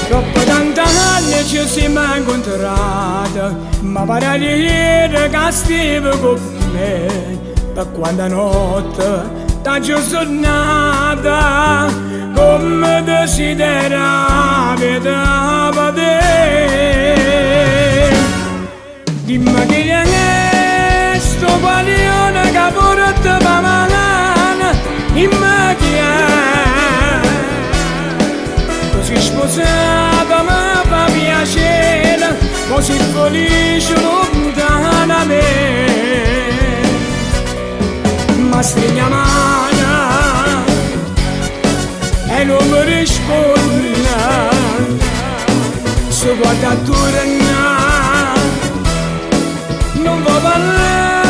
Dopo tanti anni ci siamo incontrati, ma pare di ieri che stivi con me. Per quanta notte t'ha giusto nata, come desideravi da vedere. Dimmi chi è sto guaglione che porta la mano, dimmi chi è. Così sposata mi fa piacere, così felice lontana da me. Ma stringi la mano e non mi risponde, se guarda attorno non va parlare,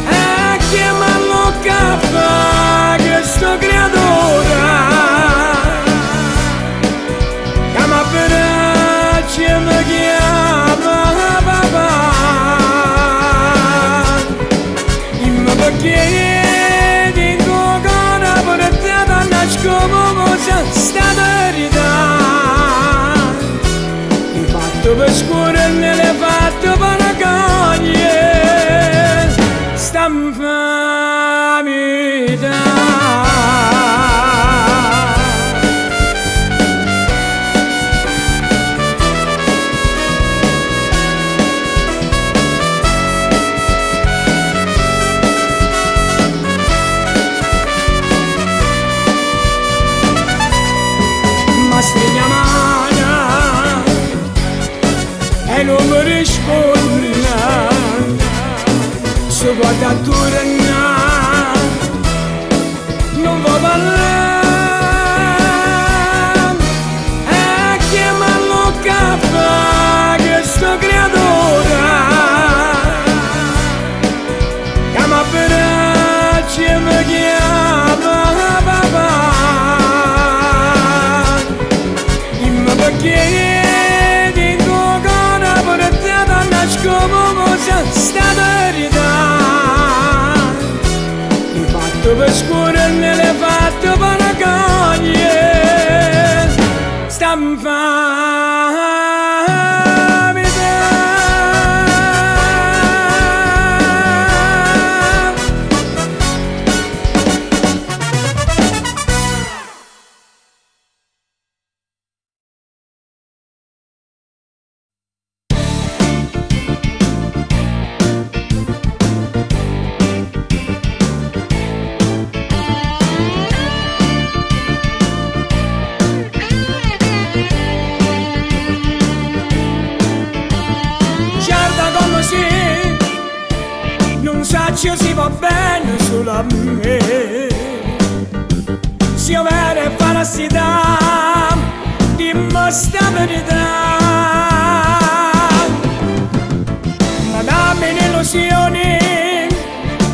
e chiamarlo capo questo creatore. Chiama per ci mi chiama papà. Perché di tuo cuore per te danno scopo sta verità. Hai fatto per scuola e ne l'hai fatto per la coglie, sta infamità. Stringi la mano e non mi risponde, se guarda attorno non va parlare, e chiamarlo capo questo creatore. Chiama per ci mi chiama papà. Perché di tuo cuore per te danno scopo sta verità. Hai fatto per scuola e ne l'hai fatto per la coglie, sta infamità. Si va bene solo a me, se io vero falsità, dimmi sta verità. Ma dammi un'illusione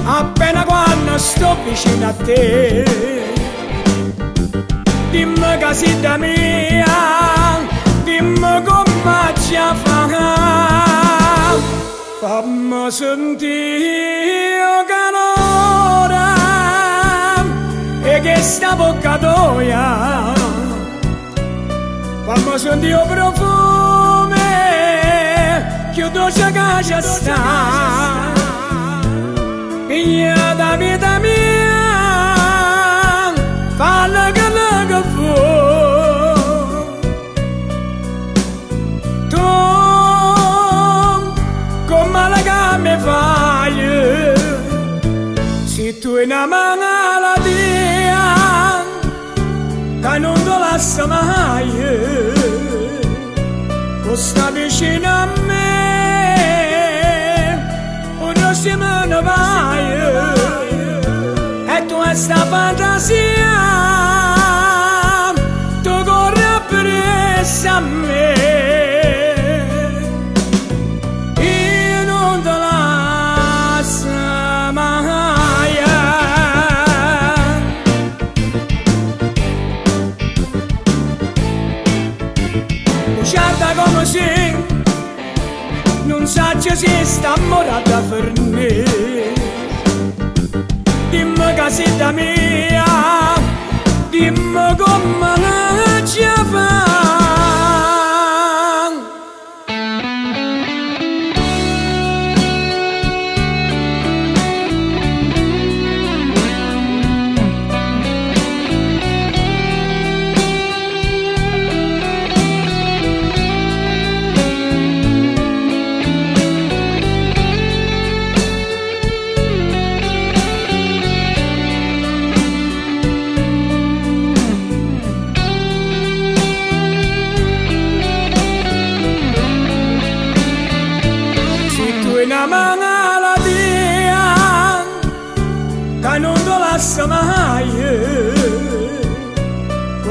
appena quando sto vicino a te. Dimmi che sei da mia, dimmi come ci fa. Fammi sentire calore e che sta bocca tua, fammi sentire profumo che dolce che ci sta. Figlia da vita mia, falla che la fu. Mi fai se tu hai una malattia che non ti lascia mai, tu stai vicino a me non si me ne vai, e tu hai sta fantasia tu corri appresso a me. Come se non sa se sta morata per me. Dimmi che sei da mia, dimmi come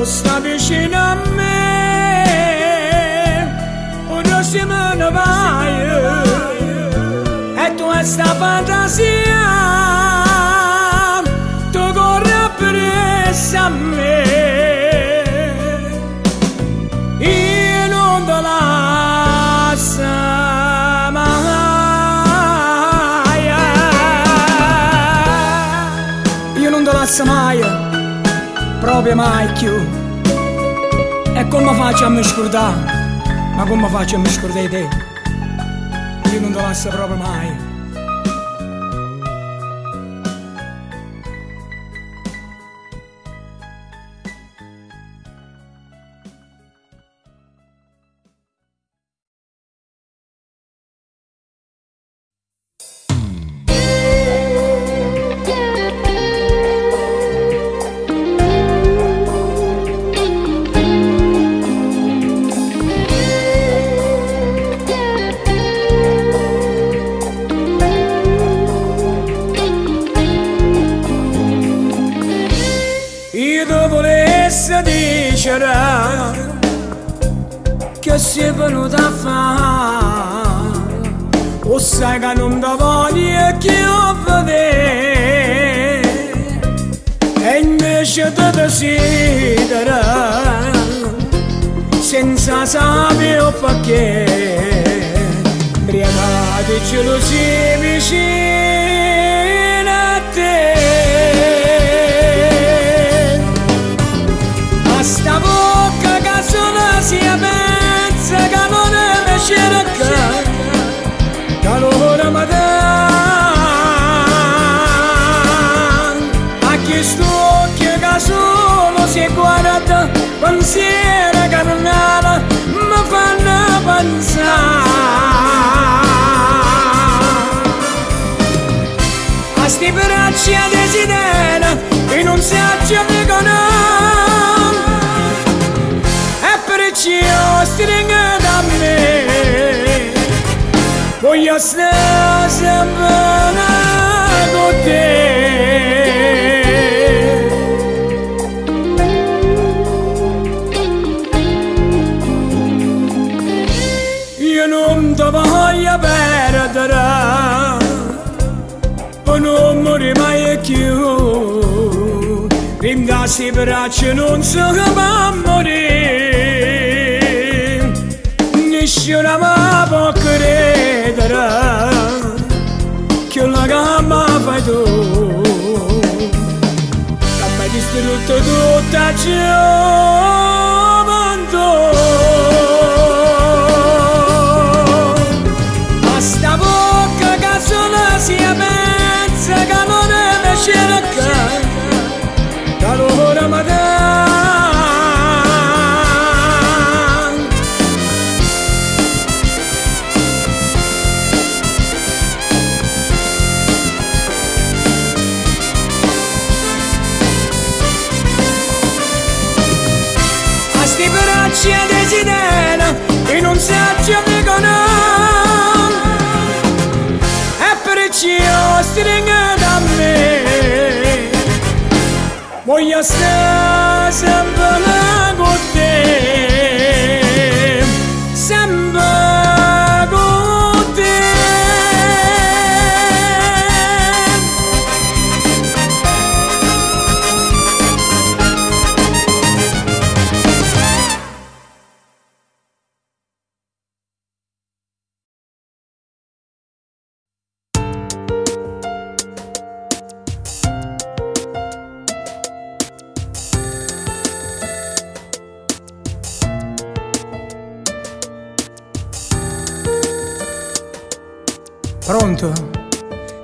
tu stai vicino a me, ora se me ne vai, e tu hai sta fantasia, tu corri appresso a me, io non te lascio mai, io non te lascio mai, proprio mai più. E come faccio a mi scordare? Ma come faccio a mi scordare te? Io non te lascio proprio mai. Che sei venuto a fare, o sai che non ti voglio più vedere, e invece ti desidero senza sapere perché, briagati gelosia vicino a te. A sta bocca che sola si pensa che non è cerca, che l'ora mi dà, a chi st'occhio che solo si guarda, pensiero carnale mi fanno pensare. A sti braccia di sirena che non si accendicano, io stringo da me, voglio stare sempre con te. Io non ti voglio perdere, non muore mai più, prima si braccia non si va morire. Nessuno mi può credere che la gamba fai tu, che mi hai distrutto tutta gioventù. A sta bocca che sola si pensa che non è cerca, che l'ora mi dà. Braccia di sirena che non si accendicano, e perciò stringo da me, voglio stare sempre con te, sempre con te. Pronto?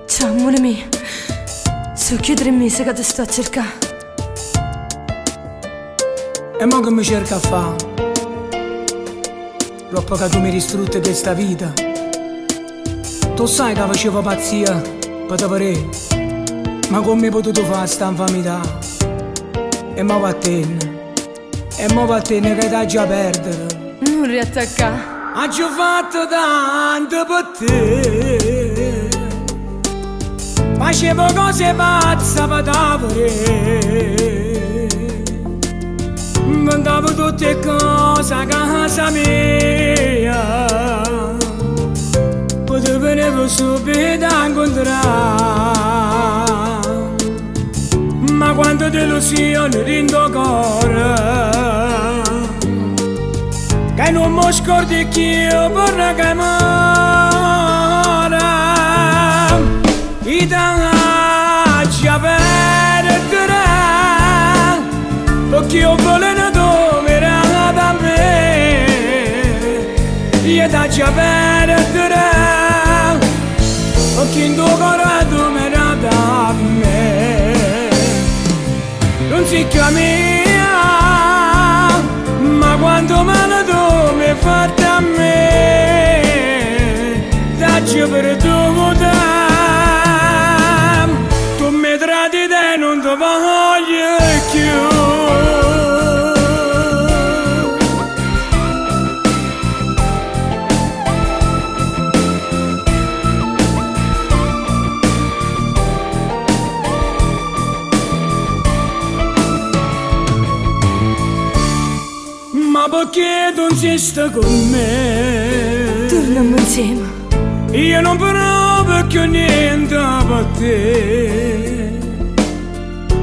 Ciao amore mio, so che 3 mesi che ti sto a cercare. E mo che mi cerca a fare? Troppo che tu mi distrutte questa vita. Tu sai che facevo pazzia per te vedere, ma come hai potuto fare sta infamità? E mo va a te, che dai già a perdere. Non riattaccare. Ha già fatto tanto per te, facevo cose pazze per te, trovo tutte cose a casa mia, poi ti venevo subito a incontrare, ma quando delusione rindo cuore, che non mi scordi che io vorrei chiamare, i tangacci perdere, perché io volevo dormire da me, io tangacci perdere, perché in tuo cuore dormire da me, non si cammina, ma quando male tu mi fai a me, tangacci per tu tu mi tradi e non ti voglio più. Ma perché tu insisti con me? Torniamo insieme. Io non provo più niente per te.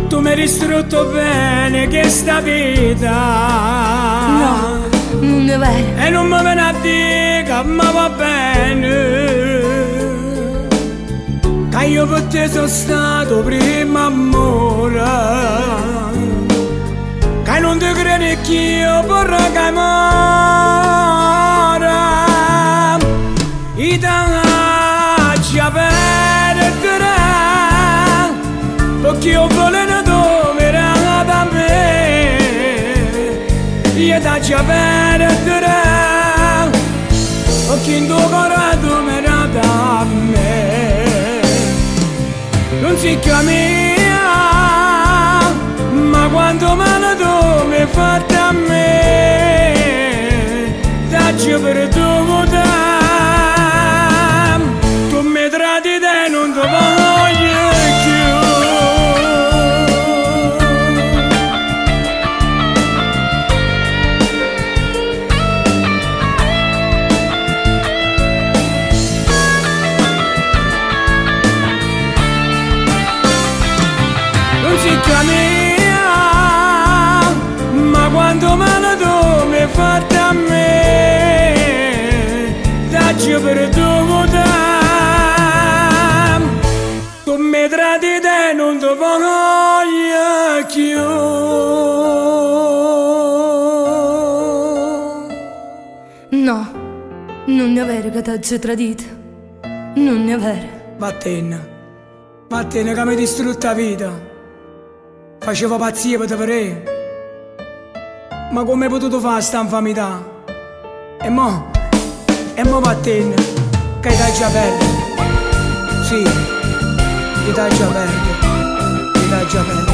Tu mi hai distrutto bene questa vita. No, non è vero. E non mi viene a dire che mi va bene, che io per te sono stato primo amore, che non ti credi che io vorrei chiamare i tangacci perdere, perché io volevo dormire da me, io tangacci perdere, perché in tuo cuore dormire da me, non si cammina, ma quando male tu mi fai a me, tangacci per tu mi tradi e non ti voglio più. Non si cammina, ma quando male tu mi fai a me, tangacci per tu mi tradi e non ti voglio più. No, non è vero che ti ho tradito. Non è vero. Vattene che mi hai distrutto la vita. Facevo pazzia per te vedere. Ma come hai potuto fare sta infamità? E mo vattene, che hai già perso. Sì, io t'ho già perso, io t'ho già perso.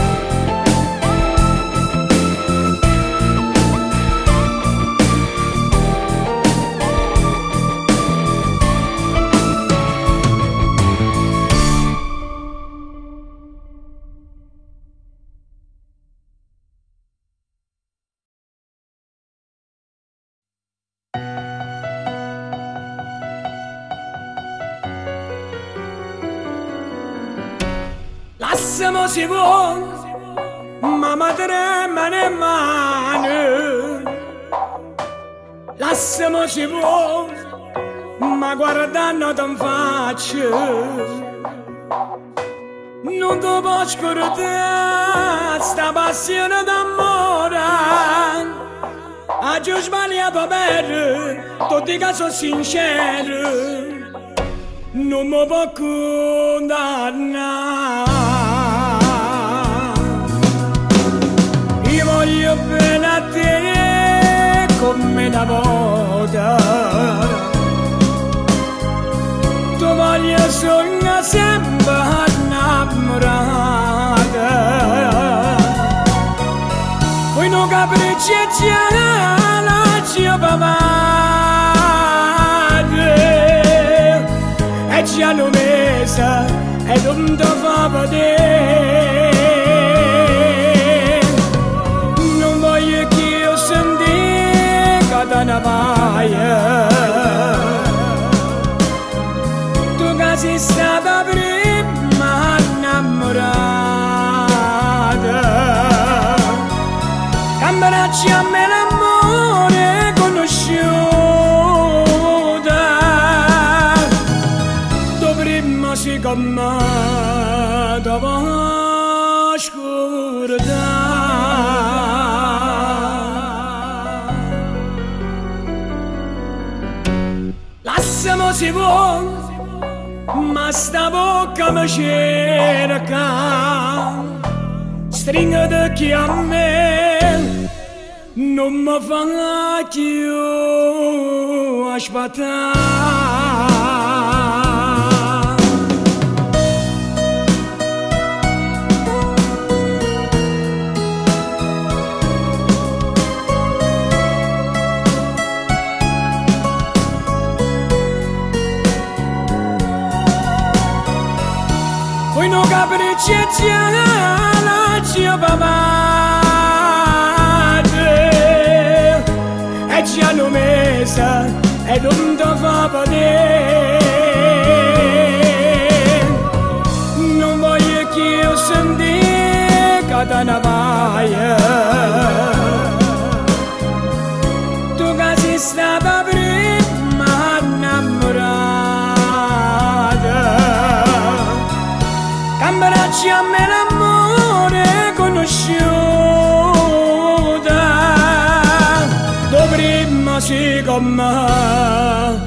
Lassamo si può, ma mi trema le mani. Lassamo si può, ma guardando ti faccio. Non ti posso scordare sta passione d'amore. Oggi ho sbagliato per, tutti che sono sincero. Non mi può condannare. Io voglio bene a te come da volta. Tu voglio sognare sempre innamorata. Poi non capricci e già la zia papà. E ci hanno messa e non ti fa vedere. Non voglio che io sia una paia. Tu che sei stata prima innamorata, cambiarci a me l'amore conosciuta. Tu prima sei con me, dopo lassamo si può, ma sta bocca mi cerca, stringete chi a me non mi fa più aspettare. Poi non capricci e già ci papate, e già non mesa e non ti fa vedere. Non voglio che io senti che te ne vai, tu che sei stata prima innamorata, cambiarci a me l'amore conosciuta. Tu prima sei con me,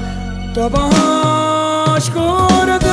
dopo scordare.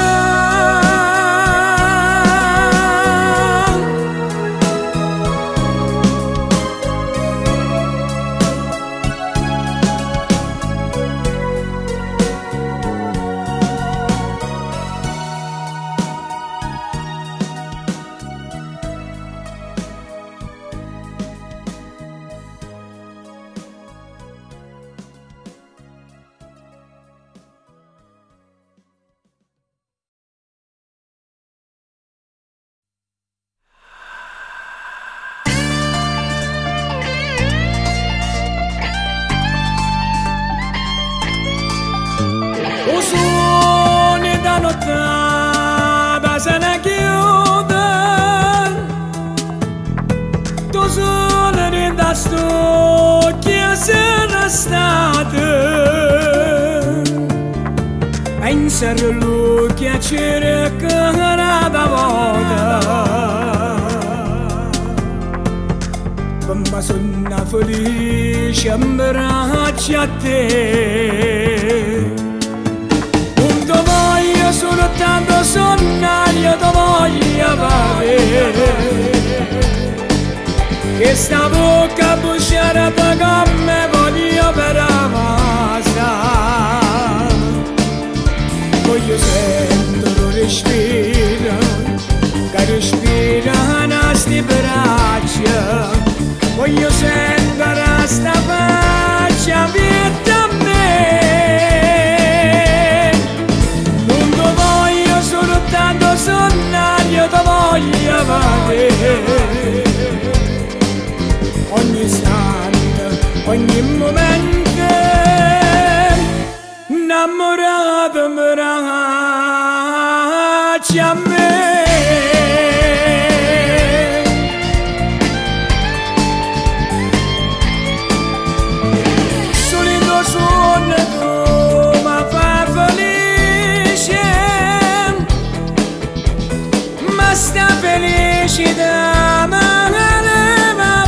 Suoni da nottata se ne chiude, tu sole da sto che se ne state, e in serio lui che cerca da volta, come sono felice abbracci a te. Voglio soltanto sonnare, io ti voglio vedere, che sta bocca bruciata come voglio per amare. Voglio sentire lo respiro, che respira nei sti braccia. Voglio sentire sta faccia vieta a me. Soltanto sonnare, io ti voglio vedere, ogni istante, ogni momento, innamorato mi ragazzi a me. Solito suono tu mi fai felice, sta felicità ma leva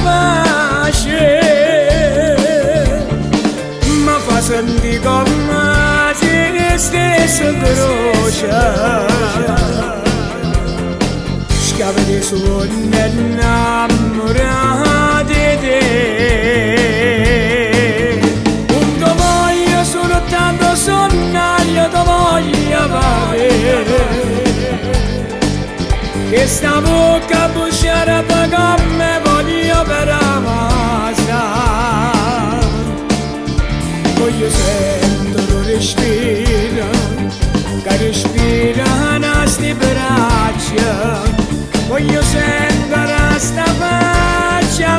pace, ma fa sentire come se stesso brucia, schiave di suoni innamorati di te. Non voglio soltanto sonnare, io ti voglio vedere, che sta bocca bruciata come voglio per amare. Voglio sentire lo respiro, che respira nei sti braccia. Voglio sentire sta faccia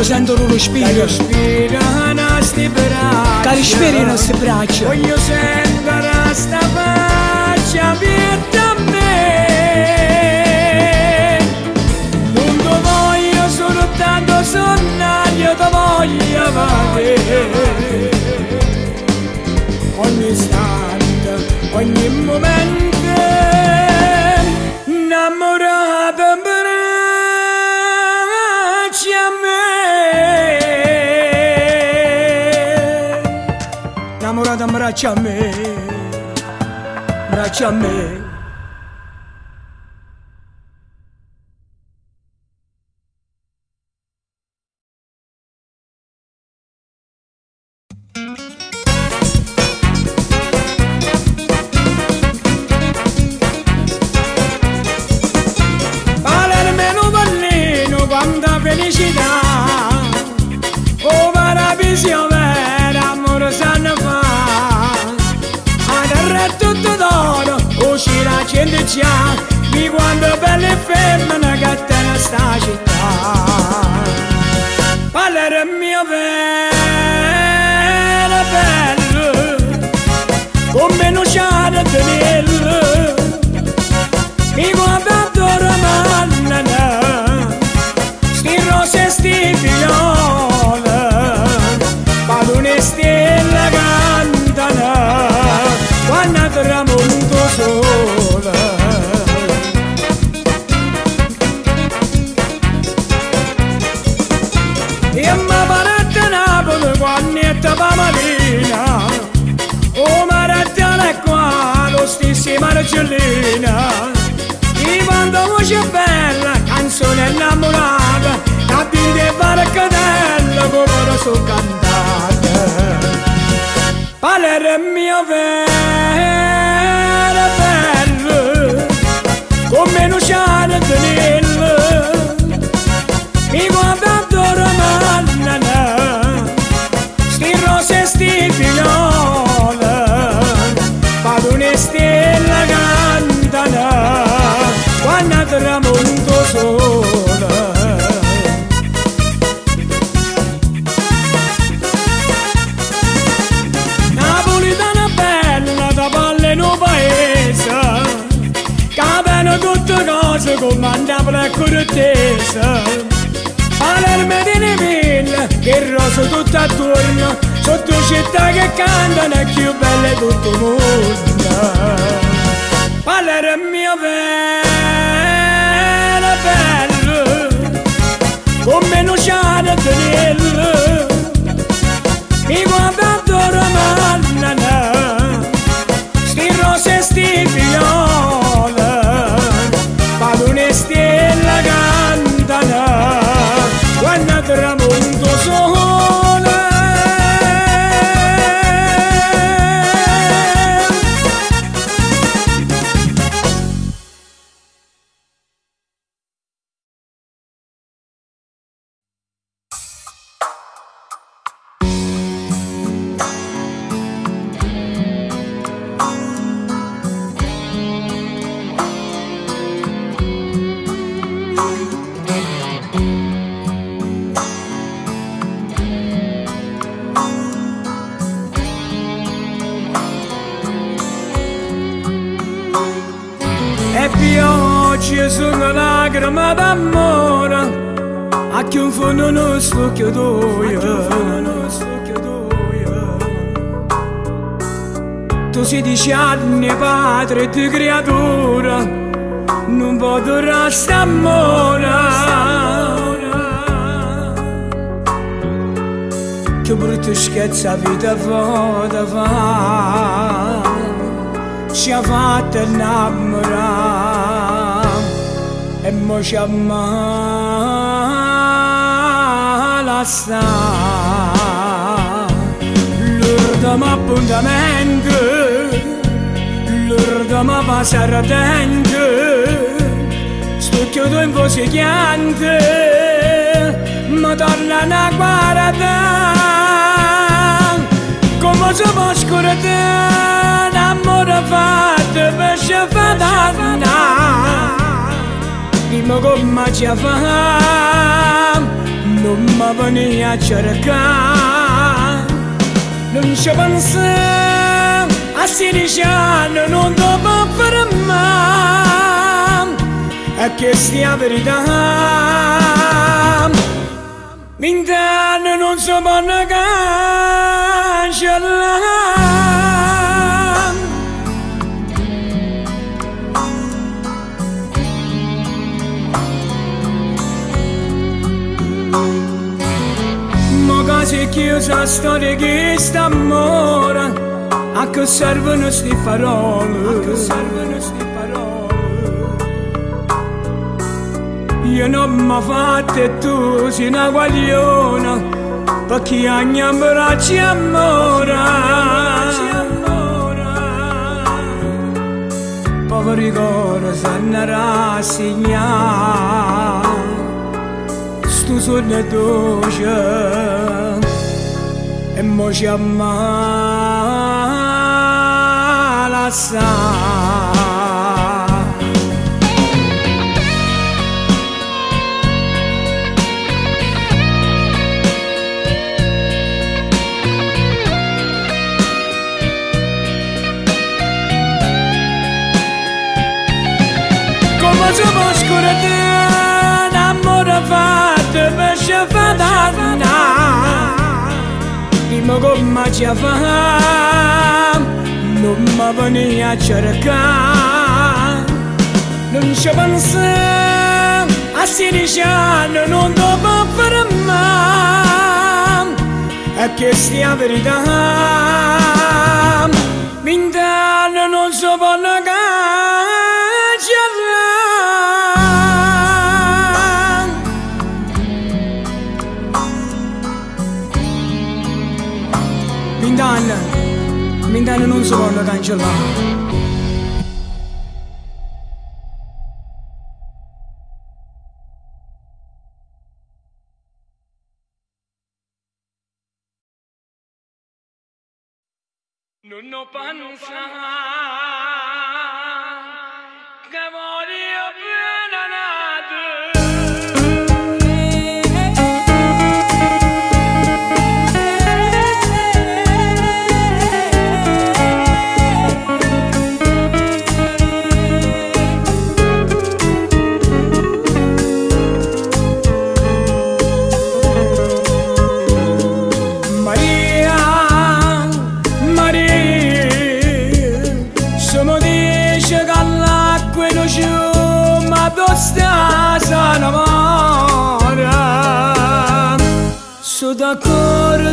sento lo respiro, che respiri i nostri braccia. Voglio sentire sta faccia vieta a me. Non ti voglio soltanto sonnare, io ti voglio vedere. Ogni istante, ogni momento innamorato abbraccia a me. Innamorato abbraccia a me, abbraccia a me. Quanta felicità, oh una visione vera, amore sanno fa. A terra è tutto d'oro, uscì la gente già, di quando belle femmine che te sta città. Parlerò mio vero bello, come non c'ha da tenerlo, mi guarda d'oro manna. Se sti viole, padone stella cantano, quando tramonto sola. E mi parette Napoli quando è tapa mattina, o maratona è qua, lo stesso Marcellina. E quando voce bella, canzone innamorata, a dire barcatello come lo so cantare. Parlerò mio vero bello, come non c'ha da tenerlo, mi guarda d'oro manna, sti rose e sti viole, padone stella cantano, quando tramonto sola. Tutte cose comandavo la cortesa, Palermo di Neville che rosa tutto attorno, sotto città che cantano è più belle tutto il mondo. Palermo mio vero bello, come non c'ha da tenerlo, mi guarda d'oro manna, sti rose e sti viole, padone stella cantano, quando tramonto sola. E piogge sono lacrime d'amore, a chi un fondo non spocchio tu 16 anni padre di creatura, non può durare st'amore. Che brutto scherzo a vita fa, ci ha fatto innamorare e mo ci ammala sta. L'ultimo appuntamento, l'ultimo passare a tempo, sto chiudo in voce chiante, ma tornano a guardare come si può scordare l'amore fatto per sciafadanna. Dimmi come ci fa, non mi veni a cercare, non ci penso a 16 anni, non dopo per me, è che sia verità, vent'anni non si può cancellare. Quasi chiusa la storia che sta amore, a che servono sti parole, a che servono sti parole. Io non mi fatto e tu sei una guagliona, perché ogni abbraccio amore. Poveri cuore se ne rassegna, sto sogno dolce e mo ci ammala assai. Come si può scordare l'amore fatto per sciafatana? Prima come ci fa, non mi veni a cercare, non ci penso a 16 anni, non dopo per me, è che sia verità, 20 anni non si può cancellare. 20 anni non si possono cancellare. Non ho pensato che voglio appena nato. Sono d'accordo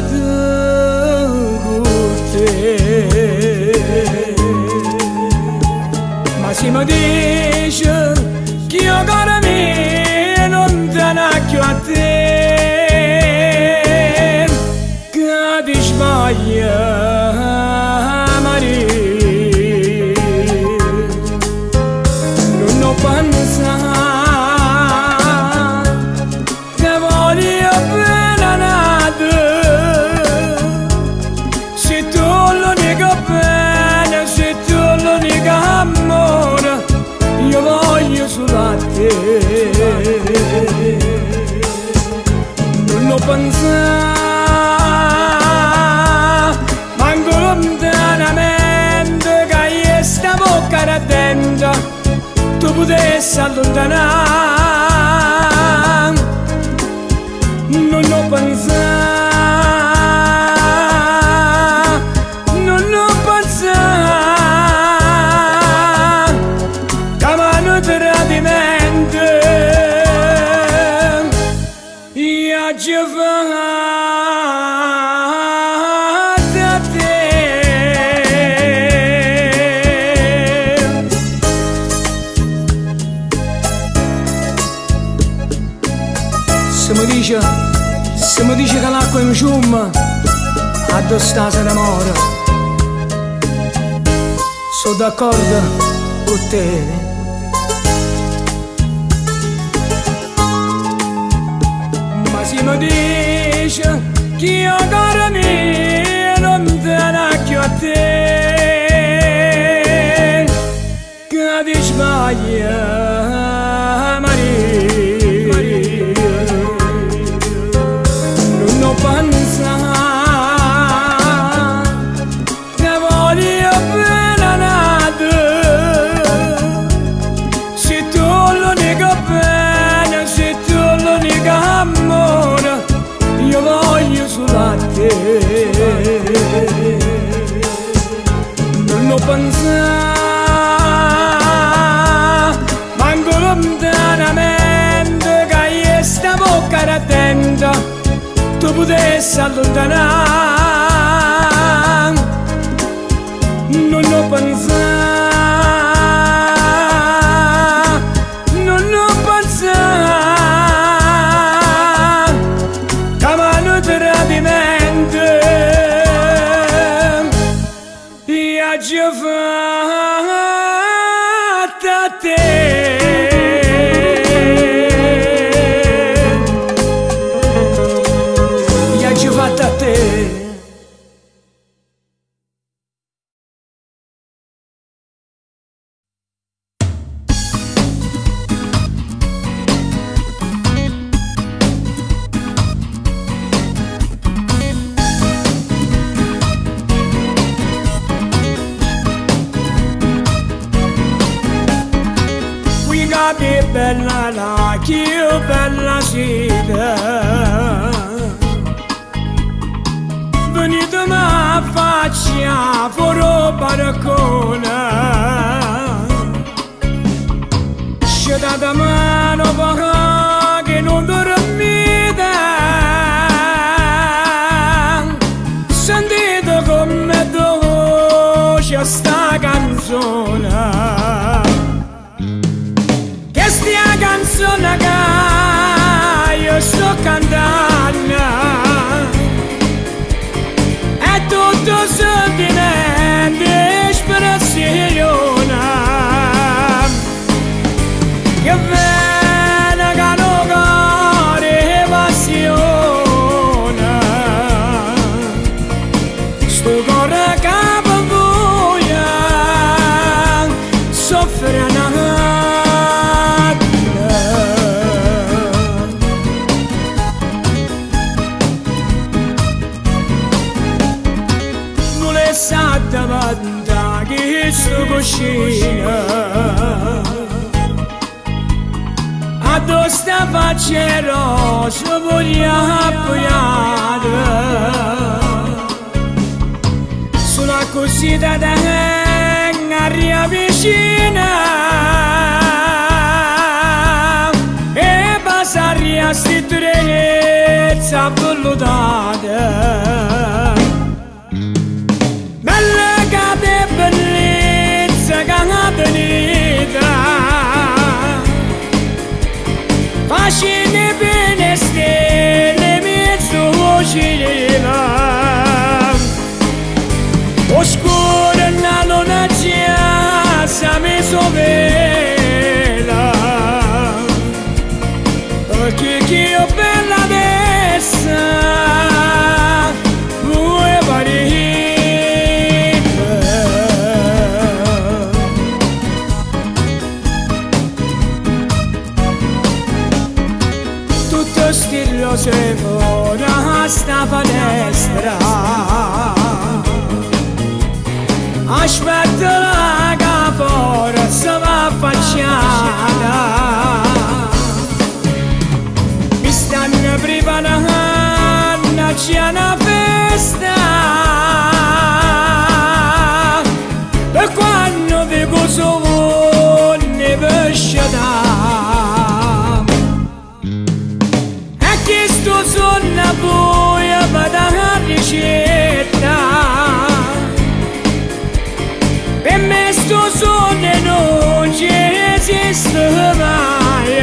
con te, ma se mi dice che io ancora mi non tenacchio a te, che ti sbaglia Maria, non ho pensato che voglio appena nato. Se tu l'unica bene, se tu l'unica amore, io voglio solo a te. Non ho pensato manco lontanamente che questa bocca era dentro tu potessi allontanare. Non ho pensato, non ho pensato che mano tradimento io ci fatto a te. Se mi dice che l'acqua è un fiume, addosso si innamora. Sono d'accordo con te. Ma se mi dice che io ancora mi non tenacchio a te, che ti sbaglia Maria. potessi allontanare, non ho pensato, non ho pensato, che mano tradimento, viaggio fatto a te. Che bella la, che bella sera, venite ma faccia fuori barcona, scedate mano poca che non dormite, sentite come dolce sta canzone. Questa canzone che io sto cantando è tutto sentimento e ispirazione che viene che non cuore passione, sto cuore che buia soffre una davanti che sto cucina addosso sta faccia si voglia appoggiare sulla cosita da aria vicina e passaria sti trezza vellutata. Bella che bellezza che tenita, facine bene stelle mezzo cielo, oscura una luna gialla mezzo vela, perché che bella adesso vuoi parire. Stillo se ora sta palestra, aspetta la capora se va affacciata, mi stanno preparando c'è una festa e quando vedo solo ne pesce questo sonno poi vado a ricetta per me sto sonno non ci esiste mai.